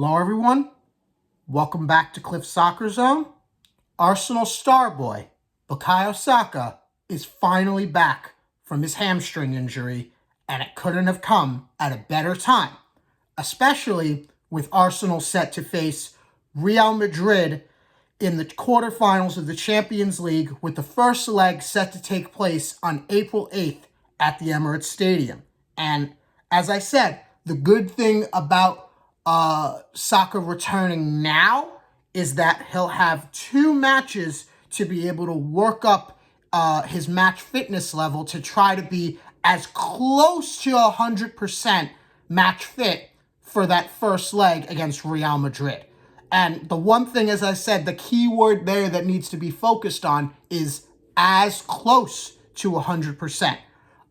Hello everyone, welcome back to Cliff Soccer Zone. Arsenal Starboy, Bukayo Saka, is finally back from his hamstring injury, and it couldn't have come at a better time, especially with Arsenal set to face Real Madrid in the quarterfinals of the Champions League, with the first leg set to take place on April 8th at the Emirates Stadium. And as I said, the good thing about Saka returning now is that he'll have 2 matches to be able to work up his match fitness level to try to be as close to 100% match fit for that first leg against Real Madrid. And the one thing, as I said, the key word there that needs to be focused on is as close to 100%.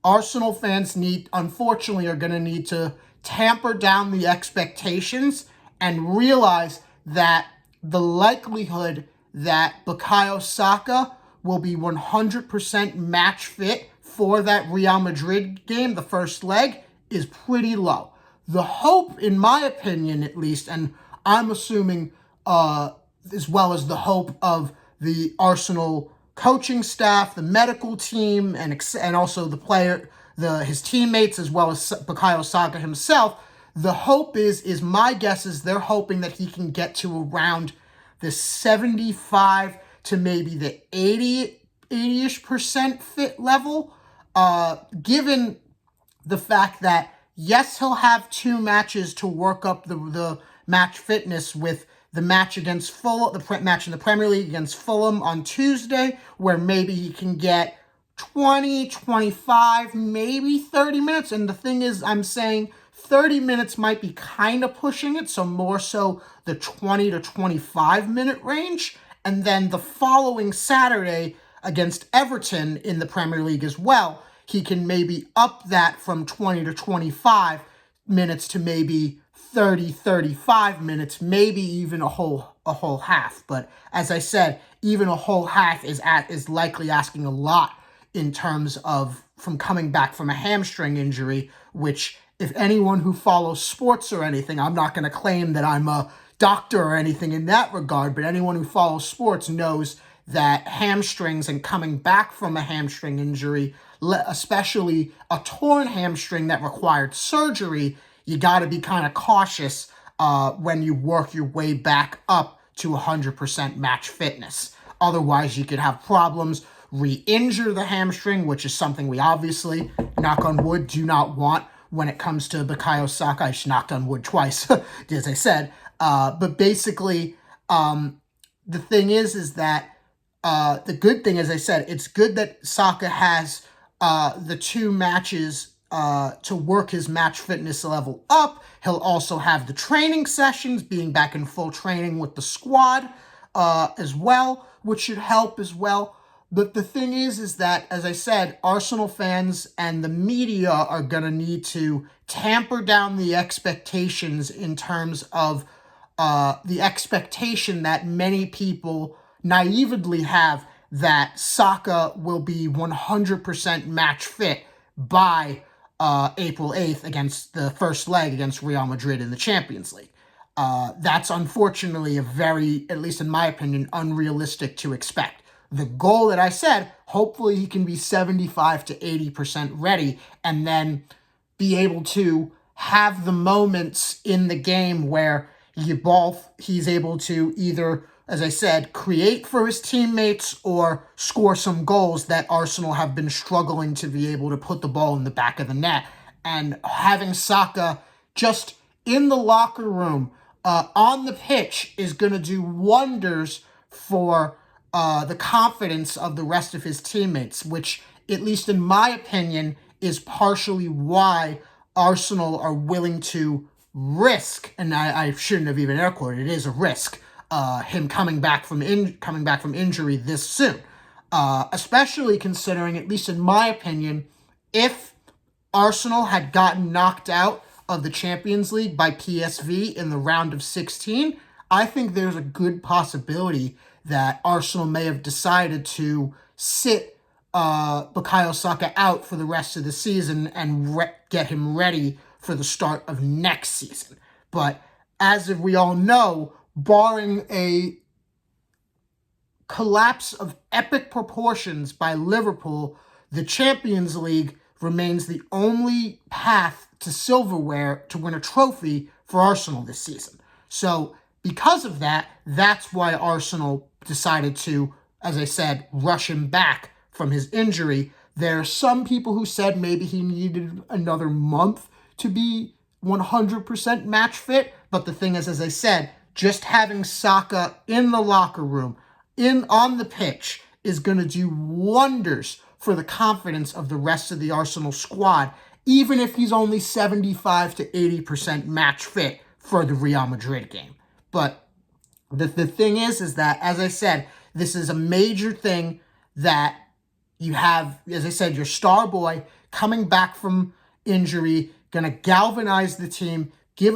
Arsenal fans unfortunately, are going to need to tamper down the expectations and realize that the likelihood that Bukayo Saka will be 100% match fit for that Real Madrid game, the first leg, is pretty low. The hope, in my opinion at least, and I'm assuming as well as the hope of the Arsenal coaching staff, the medical team, and also the player, his teammates, as well as Bukayo Saka himself, the hope is my guess is they're hoping that he can get to around the 75 to maybe the 80-ish% fit level, given the fact that, yes, he'll have 2 matches to work up the match fitness, with the match against Fulham, the match in the Premier League against Fulham on Tuesday, where maybe he can get 20, 25, maybe 30 minutes. And the thing is, I'm saying 30 minutes might be kind of pushing it, so more so the 20 to 25 minute range. And then the following Saturday against Everton in the Premier League as well, he can maybe up that from 20 to 25 minutes to maybe 30, 35 minutes, maybe even a whole half. But as I said, even a whole half is likely asking a lot in terms of from coming back from a hamstring injury, which, if anyone who follows sports or anything, I'm not going to claim that I'm a doctor or anything in that regard, but anyone who follows sports knows that hamstrings and coming back from a hamstring injury, especially a torn hamstring that required surgery, you got to be kind of cautious when you work your way back up to 100% match fitness. Otherwise, you could have problems, re-injure the hamstring, which is something we obviously, knock on wood, do not want when it comes to Bukayo Saka. I just knocked on wood twice, as I said. But basically, the thing is that the good thing, as I said, it's good that Saka has the 2 matches to work his match fitness level up. He'll also have the training sessions, being back in full training with the squad as well, which should help as well. But the thing is that, as I said, Arsenal fans and the media are going to need to tamper down the expectations in terms of the expectation that many people naively have that Saka will be 100% match fit by April 8th against the first leg against Real Madrid in the Champions League. That's unfortunately a very, at least in my opinion, unrealistic to expect. The goal that I said, hopefully he can be 75 to 80% ready, and then be able to have the moments in the game where he's able to either, as I said, create for his teammates or score some goals that Arsenal have been struggling to be able to put the ball in the back of the net. And having Saka just in the locker room, on the pitch, is going to do wonders for the confidence of the rest of his teammates, which, at least in my opinion, is partially why Arsenal are willing to risk, and I shouldn't have even air quoted, it is a risk, him coming back from injury this soon. Especially considering, at least in my opinion, if Arsenal had gotten knocked out of the Champions League by PSV in the round of 16, I think there's a good possibility that Arsenal may have decided to sit Bukayo Saka out for the rest of the season and get him ready for the start of next season. But as we all know, barring a collapse of epic proportions by Liverpool, the Champions League remains the only path to silverware to win a trophy for Arsenal this season. So because of that, that's why Arsenal decided to, as I said, rush him back from his injury. There are some people who said maybe he needed another month to be 100% match fit. But the thing is, as I said, just having Saka in the locker room, on the pitch, is going to do wonders for the confidence of the rest of the Arsenal squad, even if he's only 75 to 80% match fit for the Real Madrid game. But the thing is that, as I said, this is a major thing that you have, as I said, your Starboy coming back from injury, going to galvanize the team, give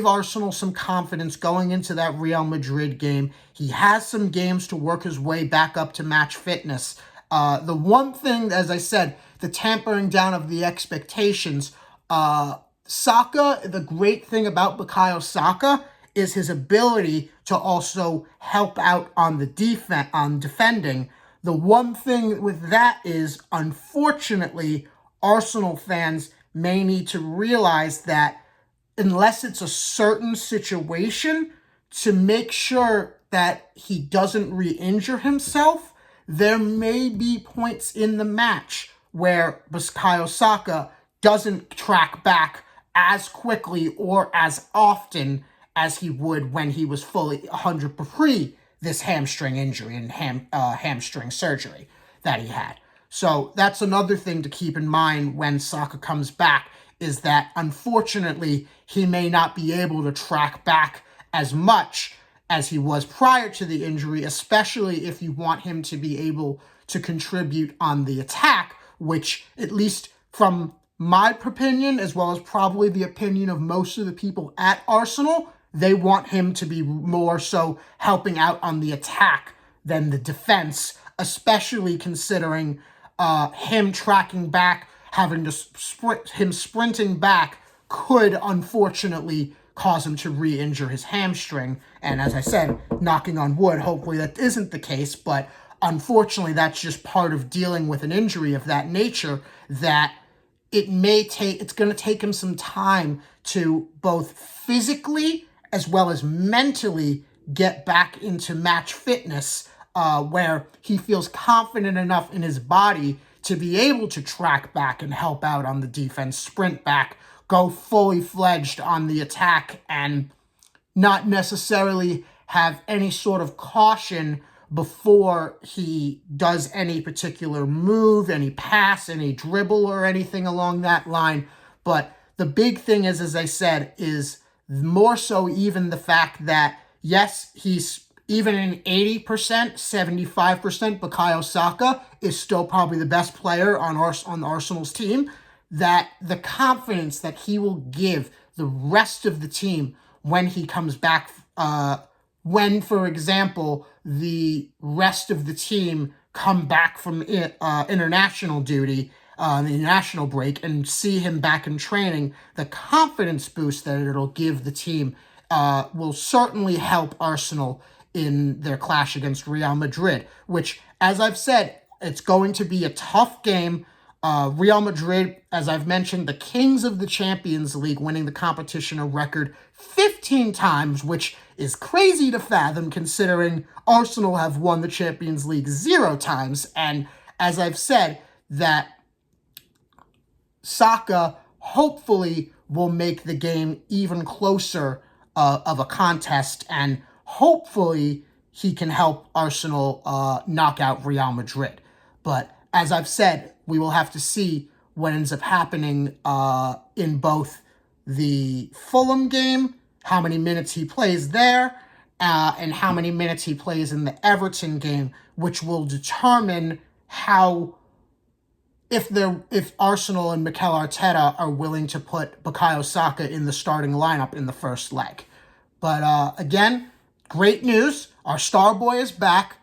Arsenal some confidence going into that Real Madrid game. He has some games to work his way back up to match fitness. The one thing, as I said, the tampering down of the expectations, Saka, the great thing about Bukayo Saka is his ability to also help out on the defense, on defending. The one thing with that is, unfortunately, Arsenal fans may need to realize that unless it's a certain situation, to make sure that he doesn't re-injure himself, there may be points in the match where Bukayo Saka doesn't track back as quickly or as often as he would when he was fully 100% pre this hamstring injury and hamstring surgery that he had. So that's another thing to keep in mind when Saka comes back, is that unfortunately he may not be able to track back as much as he was prior to the injury, especially if you want him to be able to contribute on the attack, which, at least from my opinion, as well as probably the opinion of most of the people at Arsenal, they want him to be more so helping out on the attack than the defense, especially considering him tracking back, having to sprinting back could unfortunately cause him to re-injure his hamstring. And as I said, knocking on wood, hopefully that isn't the case, but unfortunately that's just part of dealing with an injury of that nature, that it's going to take him some time to both physically as well as mentally get back into match fitness, where he feels confident enough in his body to be able to track back and help out on the defense, sprint back, go fully fledged on the attack, and not necessarily have any sort of caution before he does any particular move, any pass, any dribble, or anything along that line. But the big thing is, as I said, is more so even the fact that, yes, he's even in 80%, 75%, Bukayo Saka is still probably the best player on Arsenal's team, that the confidence that he will give the rest of the team when he comes back, when, for example, the rest of the team come back from international duty, the national break, and see him back in training, the confidence boost that it'll give the team will certainly help Arsenal in their clash against Real Madrid, which, as I've said, it's going to be a tough game. Real Madrid, as I've mentioned, the kings of the Champions League, winning the competition a record 15 times, which is crazy to fathom considering Arsenal have won the Champions League 0 times. And as I've said, that Saka hopefully will make the game even closer of a contest, and hopefully he can help Arsenal knock out Real Madrid. But as I've said, we will have to see what ends up happening in both the Fulham game, how many minutes he plays there, and how many minutes he plays in the Everton game, which will determine if Arsenal and Mikel Arteta are willing to put Bukayo Saka in the starting lineup in the first leg. But again, great news. Our Starboy is back.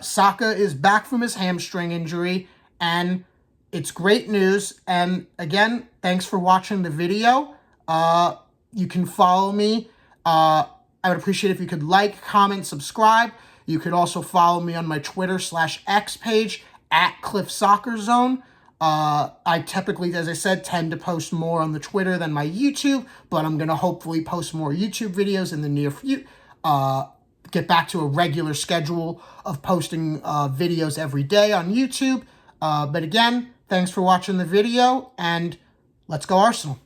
Saka is back from his hamstring injury, and it's great news. And again, thanks for watching the video. you can follow me. I would appreciate if you could like, comment, subscribe. You could also follow me on my Twitter/X page at Cliff Soccer Zone. I typically, as I said, tend to post more on the Twitter than my YouTube, but I'm going to hopefully post more YouTube videos in the near future. Get back to a regular schedule of posting videos every day on YouTube. But again, thanks for watching the video, and let's go Arsenal.